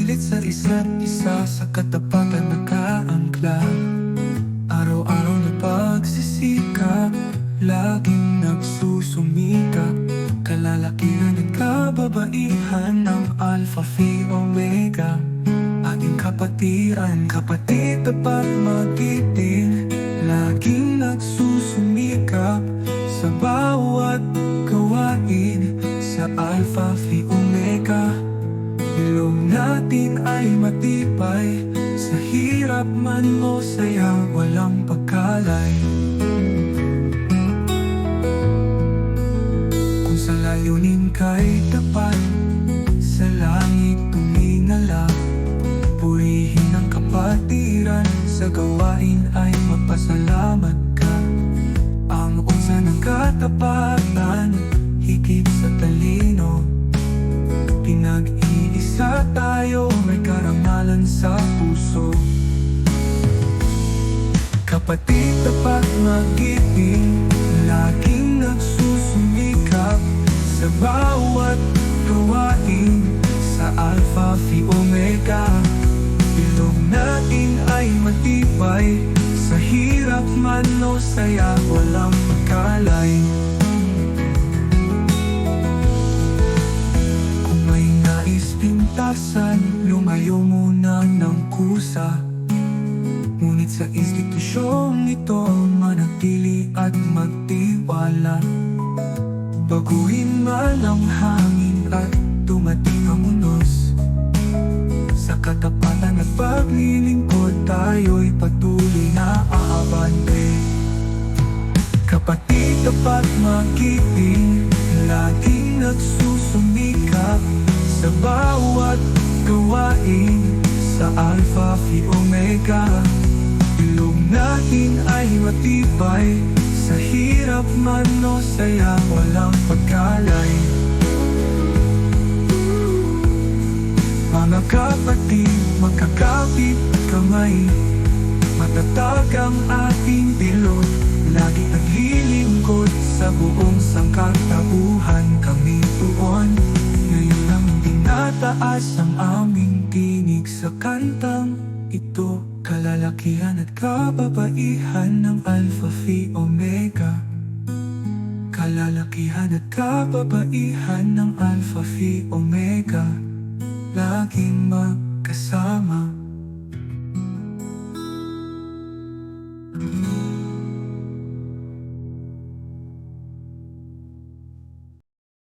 Sulit sa isa't isa, sa katapatan nakaangkla. Araw-araw na pagsisikap, laging nagsusumikap. Kalalakihan at kababaihan ng Alpha Phi Omega. Ating kapatiran, kapatid tapat magiting. Laging nagsusumikap sa bawat gawain sa Alpha Phi Omega. Ilong natin ay matibay, sa hirap man o saya walang pagkalay. Kung sa layunin kay tapat, sa langit tumingala. Purihin ang kapatiran, sa gawain ay magpasalamat ka. Ang unsa ng katapatan, higit sa talino. Pinag-iisa tayo, may karangalan sa puso. Kapatid tapat magiting, laging nagsusumikap sa bawat gawain sa Alpha Phi Omega. Ilong natin ay matibay, sa hirap man o saya walang pagkalay. Kung may nais pintasan, lumayo muna ng kusa. Ngunit sa institusyong ito, manatili at magtiwala. Baguhin man ang hangin at dumating ang unos, sa katapatan at paglilingkod tayo'y patuloy na aabante. Kapatid tapat magiting, laging nagsusumikap sa bawat gawain sa Alpha Phi Omega. Ilong natin ay matibay, sa hirap man o saya walang pagkalay. Mga kapatid, magkakapit kamay, matatag ang ating bilog. Lagi naglilingkod sa buong sangkatauhan. Kami tuon, ngayon lang dinataas ang aming tinig sa kantang ito. Kalalakihan at kababaihan ng Alpha Phi Omega. Kalalakihan at kababaihan ng Alpha Phi Omega. Laging magkasama.